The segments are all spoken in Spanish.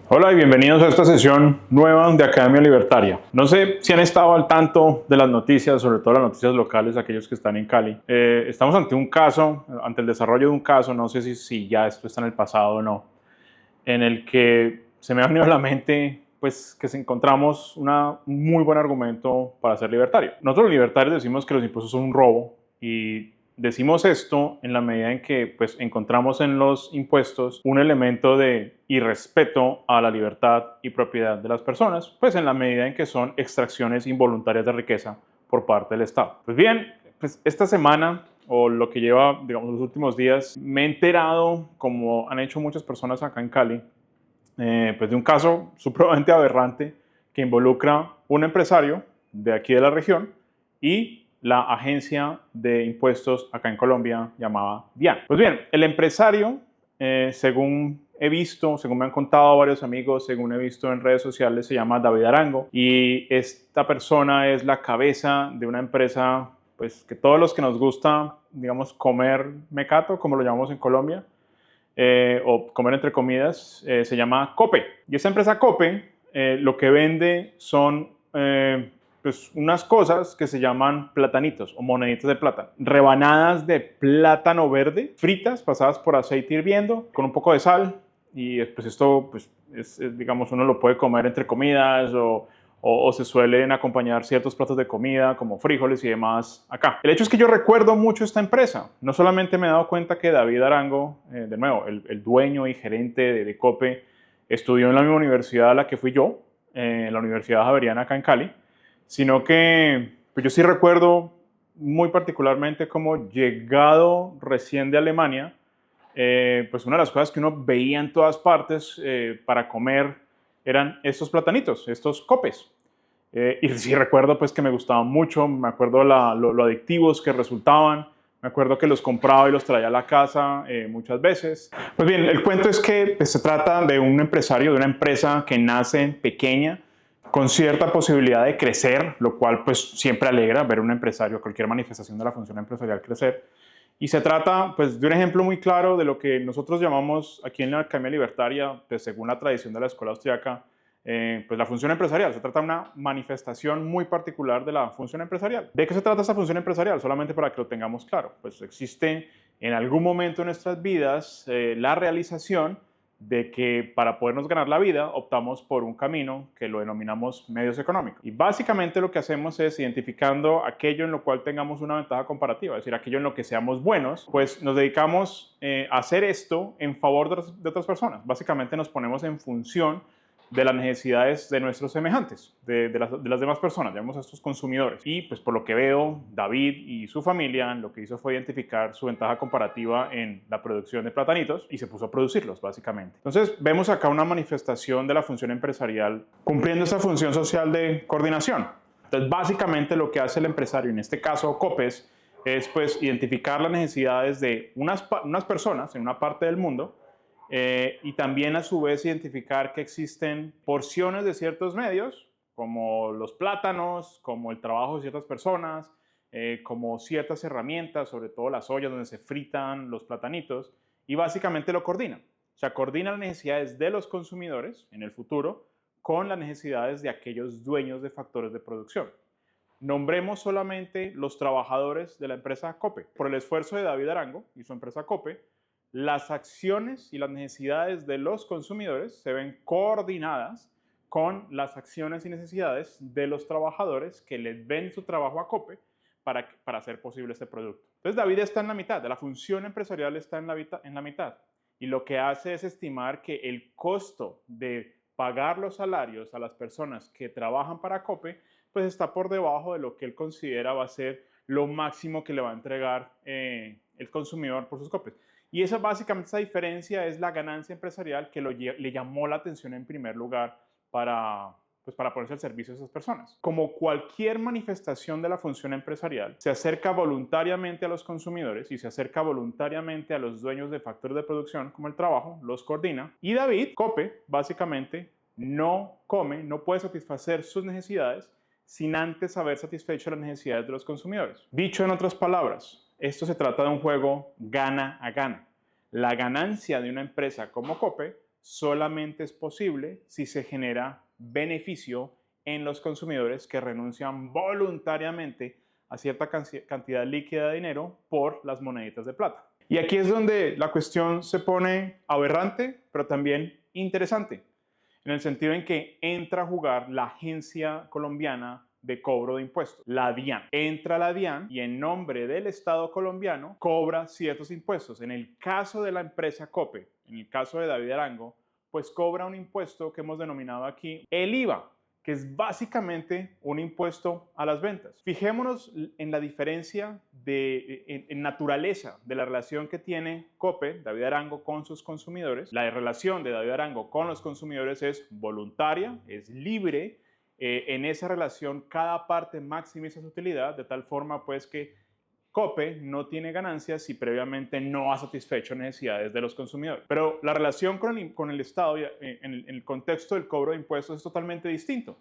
Hola y bienvenidos a esta sesión nueva de Academia Libertaria. No sé si han estado al tanto de las noticias, sobre todo las noticias locales, aquellos que están en Cali. Estamos ante un caso, ante el desarrollo de un caso, no sé si ya esto está en el pasado o no, en el que se me ha venido a la mente pues que encontramos un muy buen argumento para ser libertario. Nosotros los libertarios decimos que los impuestos son un robo y decimos esto en la medida en que pues encontramos en los impuestos un elemento de irrespeto a la libertad y propiedad de las personas, pues en la medida en que son extracciones involuntarias de riqueza por parte del Estado. Pues bien, pues esta semana o lo que lleva, digamos, los últimos días, me he enterado, como han hecho muchas personas acá en Cali, pues de un caso supremamente aberrante que involucra un empresario de aquí de la región y la agencia de impuestos acá en Colombia llamada DIAN. Pues bien, el empresario, según he visto, según me han contado varios amigos, según he visto en redes sociales, se llama David Arango y esta persona es la cabeza de una empresa pues que todos los que nos gusta, digamos, comer mecato, como lo llamamos en Colombia, o comer entre comidas, se llama Cope. Y esta empresa Cope lo que vende son pues unas cosas que se llaman platanitos o moneditas de plátano. Rebanadas de plátano verde, fritas, pasadas por aceite hirviendo, con un poco de sal. Y pues esto, pues, digamos, uno lo puede comer entre comidas o se suelen acompañar ciertos platos de comida como frijoles y demás acá. El hecho es que yo recuerdo mucho esta empresa. No solamente me he dado cuenta que David Arango, de nuevo, el dueño y gerente de Cope, estudió en la misma universidad a la que fui yo, en la Universidad Javeriana acá en Cali, sino que pues yo sí recuerdo muy particularmente como llegado recién de Alemania, pues una de las cosas que uno veía en todas partes para comer eran estos platanitos, estos copes. Y sí recuerdo pues que me gustaban mucho, me acuerdo lo adictivos que resultaban, me acuerdo que los compraba y los traía a la casa muchas veces. Pues bien, el cuento es que pues, se trata de un empresario, de una empresa que nace pequeña, con cierta posibilidad de crecer, lo cual pues siempre alegra ver un empresario, cualquier manifestación de la función empresarial crecer. Y se trata pues, de un ejemplo muy claro de lo que nosotros llamamos aquí en la Academia Libertaria, pues, según la tradición de la escuela austriaca, pues la función empresarial. Se trata de una manifestación muy particular de la función empresarial. ¿De qué se trata esta función empresarial? Solamente para que lo tengamos claro. Pues existe en algún momento de nuestras vidas la realización de que para podernos ganar la vida optamos por un camino que lo denominamos medios económicos. Y básicamente lo que hacemos es identificando aquello en lo cual tengamos una ventaja comparativa, es decir, aquello en lo que seamos buenos, pues nos dedicamos a hacer esto en favor de otras personas. Básicamente nos ponemos en función de las necesidades de nuestros semejantes, de las demás personas, llamamos a estos consumidores. Y pues por lo que veo, David y su familia lo que hizo fue identificar su ventaja comparativa en la producción de platanitos y se puso a producirlos, básicamente. Entonces vemos acá una manifestación de la función empresarial cumpliendo esa función social de coordinación. Entonces básicamente lo que hace el empresario, en este caso Copes, es pues identificar las necesidades de unas personas en una parte del mundo, y también a su vez identificar que existen porciones de ciertos medios, como los plátanos, como el trabajo de ciertas personas, como ciertas herramientas, sobre todo las ollas donde se fritan los platanitos, y básicamente lo coordina. O sea, coordina las necesidades de los consumidores en el futuro con las necesidades de aquellos dueños de factores de producción. Nombremos solamente los trabajadores de la empresa Cope. Por el esfuerzo de David Arango y su empresa Cope, las acciones y las necesidades de los consumidores se ven coordinadas con las acciones y necesidades de los trabajadores que les ven su trabajo a Cope para hacer posible este producto. Entonces David está en la mitad, la función empresarial está en la mitad y lo que hace es estimar que el costo de pagar los salarios a las personas que trabajan para Cope pues está por debajo de lo que él considera va a ser lo máximo que le va a entregar el consumidor por sus Copes. Y esa básicamente, esa diferencia es la ganancia empresarial que le llamó la atención en primer lugar pues para ponerse al servicio de esas personas. Como cualquier manifestación de la función empresarial, se acerca voluntariamente a los consumidores y se acerca voluntariamente a los dueños de factores de producción, como el trabajo, los coordina. Y David, Cope, básicamente, no come, no puede satisfacer sus necesidades sin antes haber satisfecho las necesidades de los consumidores. Dicho en otras palabras, esto se trata de un juego gana a gana. La ganancia de una empresa como Cope solamente es posible si se genera beneficio en los consumidores que renuncian voluntariamente a cierta cantidad líquida de dinero por las moneditas de plata. Y aquí es donde la cuestión se pone aberrante, pero también interesante, en el sentido en que entra a jugar la Agencia Colombiana de Cobro de Impuestos, la DIAN. Entra la DIAN y en nombre del Estado colombiano cobra ciertos impuestos. En el caso de la empresa COPE, en el caso de David Arango, pues cobra un impuesto que hemos denominado aquí el IVA, que es básicamente un impuesto a las ventas. Fijémonos en la diferencia en naturaleza de la relación que tiene COPE, David Arango, con sus consumidores. La relación de David Arango con los consumidores es voluntaria, es libre. En esa relación cada parte maximiza su utilidad de tal forma pues que COPE no tiene ganancias si previamente no ha satisfecho necesidades de los consumidores. Pero la relación con el Estado en el contexto del cobro de impuestos es totalmente distinto.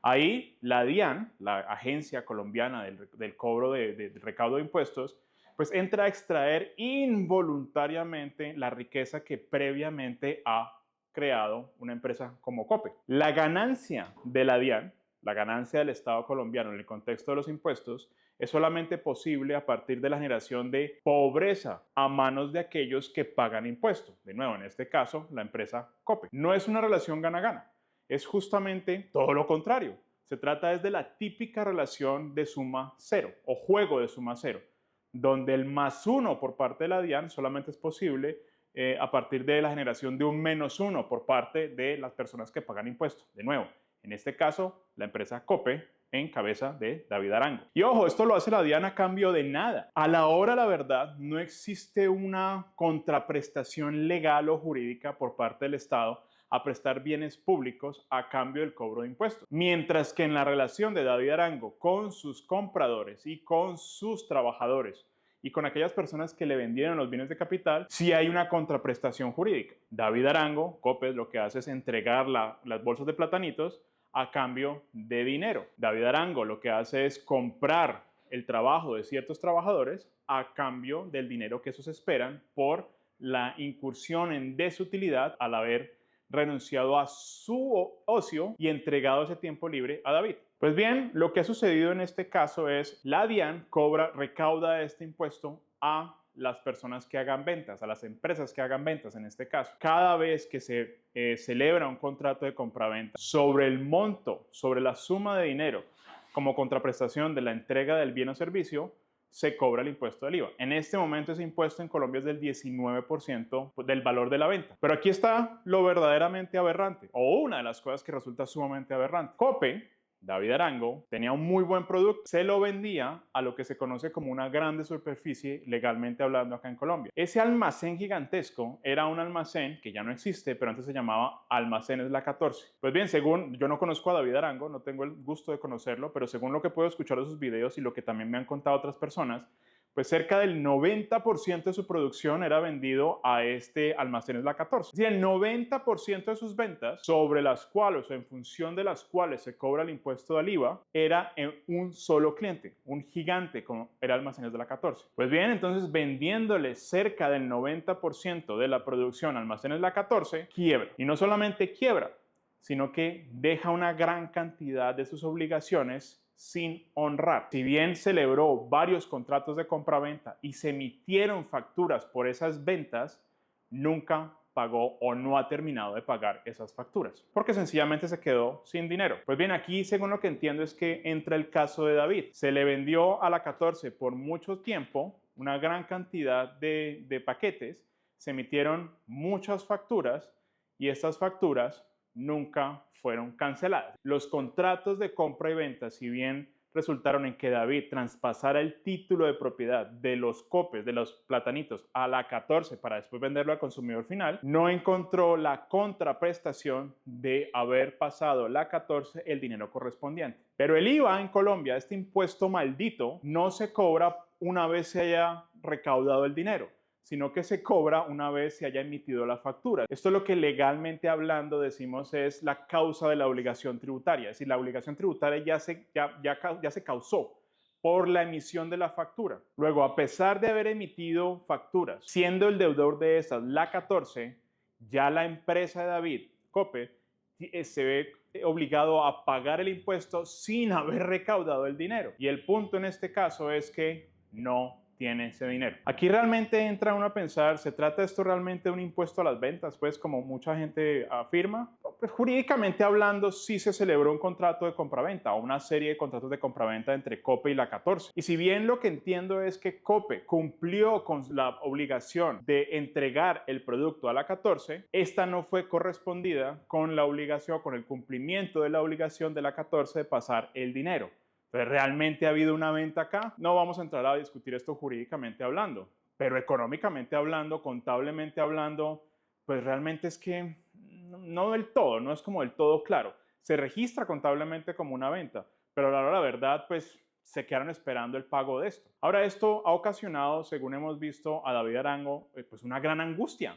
Ahí la DIAN, la Agencia Colombiana del Cobro de Recaudo de Impuestos, pues entra a extraer involuntariamente la riqueza que previamente ha creado una empresa como COPE. La ganancia de la DIAN, la ganancia del Estado colombiano en el contexto de los impuestos, es solamente posible a partir de la generación de pobreza a manos de aquellos que pagan impuestos. De nuevo, en este caso, la empresa COPE. No es una relación gana-gana, es justamente todo lo contrario. Se trata de la típica relación de suma cero o juego de suma cero, donde el +1 por parte de la DIAN solamente es posible a partir de la generación de un -1 por parte de las personas que pagan impuestos. De nuevo, en este caso, la empresa COPE en cabeza de David Arango. Y ojo, esto lo hace la DIAN a cambio de nada. A la hora, la verdad, no existe una contraprestación legal o jurídica por parte del Estado a prestar bienes públicos a cambio del cobro de impuestos. Mientras que en la relación de David Arango con sus compradores y con sus trabajadores y con aquellas personas que le vendieron los bienes de capital, sí hay una contraprestación jurídica. David Arango, COPE, lo que hace es entregar las bolsas de platanitos a cambio de dinero. David Arango lo que hace es comprar el trabajo de ciertos trabajadores a cambio del dinero que esos esperan por la incursión en desutilidad al haber renunciado a su ocio y entregado ese tiempo libre a David. Pues bien, lo que ha sucedido en este caso es la DIAN recauda este impuesto a las personas que hagan ventas, a las empresas que hagan ventas en este caso. Cada vez que se celebra un contrato de compraventa sobre el monto, sobre la suma de dinero como contraprestación de la entrega del bien o servicio, se cobra el impuesto del IVA. En este momento ese impuesto en Colombia es del 19% del valor de la venta. Pero aquí está lo verdaderamente aberrante, o una de las cosas que resulta sumamente aberrante. COPE, David Arango, tenía un muy buen producto, se lo vendía a lo que se conoce como una grande superficie legalmente hablando acá en Colombia. Ese almacén gigantesco era un almacén que ya no existe, pero antes se llamaba Almacenes La 14. Pues bien, yo no conozco a David Arango, no tengo el gusto de conocerlo, pero según lo que puedo escuchar de sus videos y lo que también me han contado otras personas, pues cerca del 90% de su producción era vendido a este Almacenes La 14. Es decir, el 90% de sus ventas, sobre las cuales o en función de las cuales se cobra el impuesto del IVA, era en un solo cliente, un gigante como era Almacenes de La 14. Pues bien, entonces vendiéndole cerca del 90% de la producción a Almacenes La 14, quiebra. Y no solamente quiebra, sino que deja una gran cantidad de sus obligaciones sin honrar. Si bien celebró varios contratos de compraventa y se emitieron facturas por esas ventas, nunca pagó o no ha terminado de pagar esas facturas, porque sencillamente se quedó sin dinero. Pues bien, aquí según lo que entiendo es que entra el caso de David. Se le vendió a la 14 por mucho tiempo una gran cantidad de paquetes, se emitieron muchas facturas y estas facturas nunca fueron canceladas. Los contratos de compra y venta, si bien resultaron en que David traspasara el título de propiedad de los copes, de los platanitos, a la 14 para después venderlo al consumidor final, no encontró la contraprestación de haber pasado la 14 el dinero correspondiente. Pero el IVA en Colombia, este impuesto maldito, no se cobra una vez se haya recaudado el dinero, sino que se cobra una vez se haya emitido la factura. Esto es lo que legalmente hablando decimos es la causa de la obligación tributaria. Es decir, la obligación tributaria ya se causó por la emisión de la factura. Luego, a pesar de haber emitido facturas, siendo el deudor de estas la 14, ya la empresa de David, Cope, se ve obligado a pagar el impuesto sin haber recaudado el dinero. Y el punto en este caso es que no tiene ese dinero. Aquí realmente entra uno a pensar, ¿se trata esto realmente de un impuesto a las ventas? Pues como mucha gente afirma, pues jurídicamente hablando sí se celebró un contrato de compraventa o una serie de contratos de compraventa entre Cope y la 14. Y si bien lo que entiendo es que Cope cumplió con la obligación de entregar el producto a la 14, esta no fue correspondida con la obligación, con el cumplimiento de la obligación de la 14 de pasar el dinero. Entonces, ¿realmente ha habido una venta acá? No vamos a entrar a discutir esto jurídicamente hablando, pero económicamente hablando, contablemente hablando, pues realmente es que no del todo, no es como del todo claro. Se registra contablemente como una venta, pero a la hora de la verdad, pues se quedaron esperando el pago de esto. Ahora, esto ha ocasionado, según hemos visto, a David Arango, pues una gran angustia.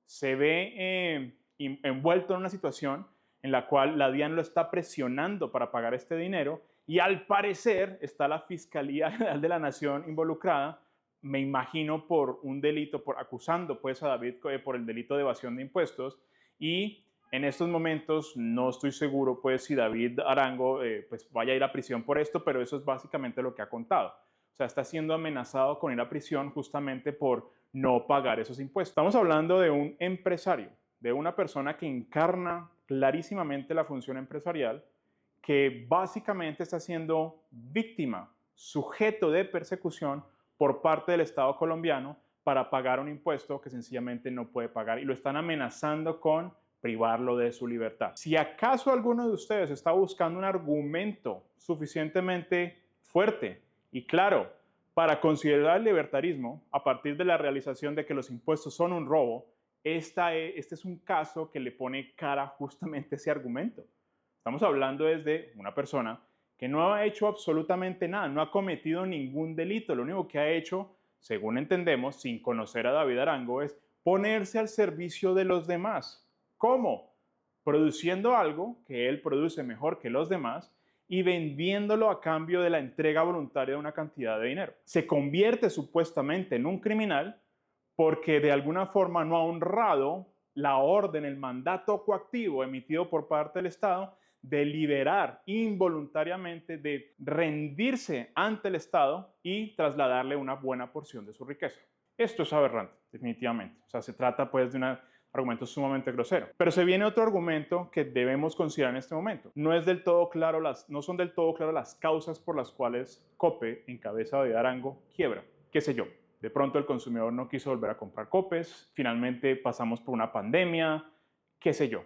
Se ve envuelto en una situación en la cual la DIAN lo está presionando para pagar este dinero y al parecer está la Fiscalía General de la Nación involucrada, me imagino por un delito, acusando pues a David por el delito de evasión de impuestos y en estos momentos no estoy seguro pues si David Arango pues vaya a ir a prisión por esto, pero eso es básicamente lo que ha contado. O sea, está siendo amenazado con ir a prisión justamente por no pagar esos impuestos. Estamos hablando de un empresario, de una persona que encarna clarísimamente la función empresarial, que básicamente está siendo víctima, sujeto de persecución por parte del Estado colombiano para pagar un impuesto que sencillamente no puede pagar y lo están amenazando con privarlo de su libertad. Si acaso alguno de ustedes está buscando un argumento suficientemente fuerte y claro para considerar el libertarismo a partir de la realización de que los impuestos son un robo, este es un caso que le pone cara justamente a ese argumento. Estamos hablando desde una persona que no ha hecho absolutamente nada, no ha cometido ningún delito. Lo único que ha hecho, según entendemos, sin conocer a David Arango, es ponerse al servicio de los demás. ¿Cómo? Produciendo algo que él produce mejor que los demás y vendiéndolo a cambio de la entrega voluntaria de una cantidad de dinero. Se convierte supuestamente en un criminal porque de alguna forma no ha honrado la orden, el mandato coactivo emitido por parte del Estado de liberar involuntariamente, de rendirse ante el Estado y trasladarle una buena porción de su riqueza. Esto es aberrante, definitivamente. O sea, se trata pues de un argumento sumamente grosero. Pero se viene otro argumento que debemos considerar en este momento. No son del todo claras las causas por las cuales Cope, en cabeza de Arango, quiebra. ¿Qué sé yo? De pronto el consumidor no quiso volver a comprar Copes, finalmente pasamos por una pandemia, qué sé yo.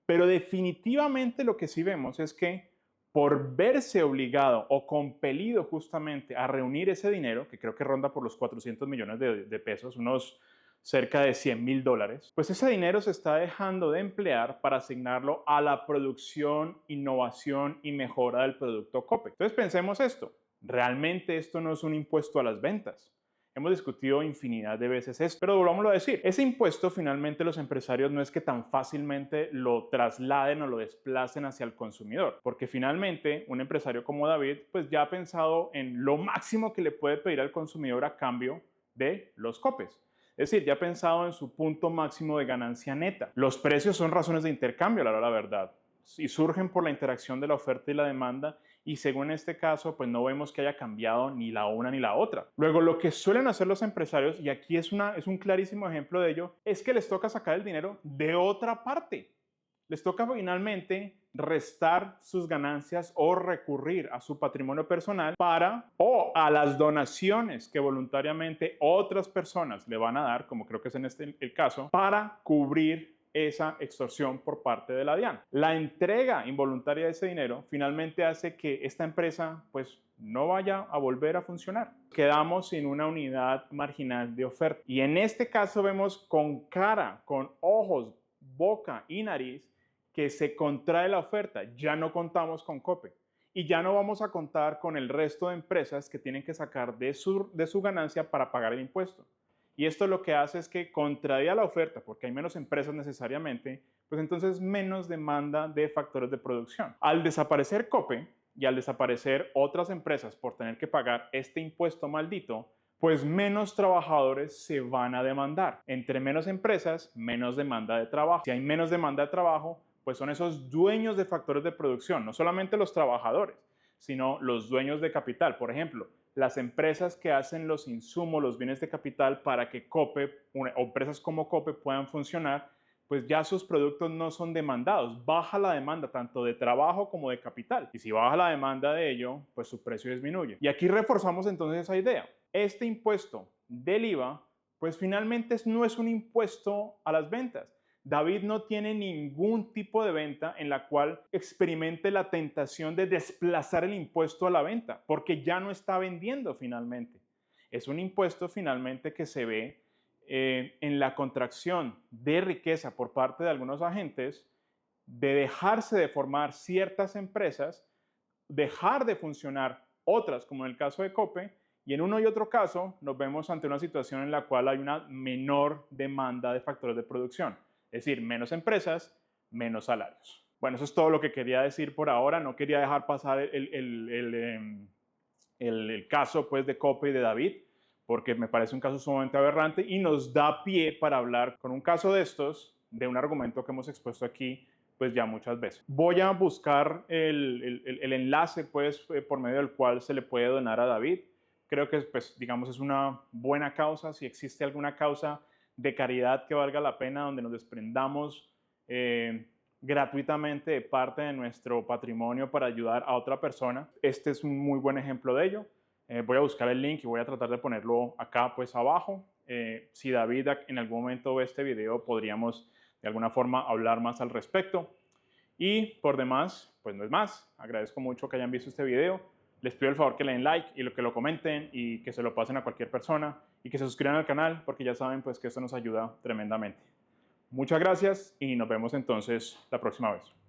Pero definitivamente lo que sí vemos es que por verse obligado o compelido justamente a reunir ese dinero, que creo que ronda por los 400 millones de pesos, unos cerca de $100,000, pues ese dinero se está dejando de emplear para asignarlo a la producción, innovación y mejora del producto Cope. Entonces pensemos esto, realmente esto no es un impuesto a las ventas. Hemos discutido infinidad de veces esto, pero volvámoslo a decir. Ese impuesto finalmente los empresarios no es que tan fácilmente lo trasladen o lo desplacen hacia el consumidor, porque finalmente un empresario como David pues ya ha pensado en lo máximo que le puede pedir al consumidor a cambio de los copes. Es decir, ya ha pensado en su punto máximo de ganancia neta. Los precios son razones de intercambio, la verdad, y surgen por la interacción de la oferta y la demanda y según este caso, pues no vemos que haya cambiado ni la una ni la otra. Luego, lo que suelen hacer los empresarios, y aquí es un clarísimo ejemplo de ello, es que les toca sacar el dinero de otra parte. Les toca finalmente restar sus ganancias o recurrir a su patrimonio personal o a las donaciones que voluntariamente otras personas le van a dar, como creo que es en el caso, para cubrir esa extorsión por parte de la DIAN. La entrega involuntaria de ese dinero finalmente hace que esta empresa pues no vaya a volver a funcionar. Quedamos sin una unidad marginal de oferta. Y en este caso vemos con cara, con ojos, boca y nariz que se contrae la oferta. Ya no contamos con Cope. Y ya no vamos a contar con el resto de empresas que tienen que sacar de su ganancia para pagar el impuesto. Y esto lo que hace es que contraría la oferta, porque hay menos empresas necesariamente, pues entonces menos demanda de factores de producción. Al desaparecer Cope y al desaparecer otras empresas por tener que pagar este impuesto maldito, pues menos trabajadores se van a demandar. Entre menos empresas, menos demanda de trabajo. Si hay menos demanda de trabajo, pues son esos dueños de factores de producción, no solamente los trabajadores, sino los dueños de capital. Por ejemplo, las empresas que hacen los insumos, los bienes de capital para que Cope o empresas como Cope puedan funcionar, pues ya sus productos no son demandados. Baja la demanda tanto de trabajo como de capital. Y si baja la demanda de ello, pues su precio disminuye. Y aquí reforzamos entonces esa idea. Este impuesto del IVA, pues finalmente no es un impuesto a las ventas. David no tiene ningún tipo de venta en la cual experimente la tentación de desplazar el impuesto a la venta, porque ya no está vendiendo finalmente. Es un impuesto finalmente que se ve en la contracción de riqueza por parte de algunos agentes, de dejarse de formar ciertas empresas, dejar de funcionar otras, como en el caso de Cope, y en uno y otro caso nos vemos ante una situación en la cual hay una menor demanda de factores de producción, es decir, menos empresas, menos salarios. Bueno, eso es todo lo que quería decir por ahora. No quería dejar pasar el caso pues, de Cope y de David, porque me parece un caso sumamente aberrante y nos da pie para hablar con un caso de estos, de un argumento que hemos expuesto aquí pues ya muchas veces. Voy a buscar el enlace pues por medio del cual se le puede donar a David. Creo que pues digamos es una buena causa. Si existe alguna causa de caridad que valga la pena, donde nos desprendamos gratuitamente de parte de nuestro patrimonio para ayudar a otra persona, este es un muy buen ejemplo de ello. Voy a buscar el link y voy a tratar de ponerlo acá pues abajo. Si David en algún momento ve este video, podríamos de alguna forma hablar más al respecto. Y por demás, pues no es más. Agradezco mucho que hayan visto este video. Les pido el favor que le den like y que lo comenten y que se lo pasen a cualquier persona y que se suscriban al canal porque ya saben pues que esto nos ayuda tremendamente. Muchas gracias y nos vemos entonces la próxima vez.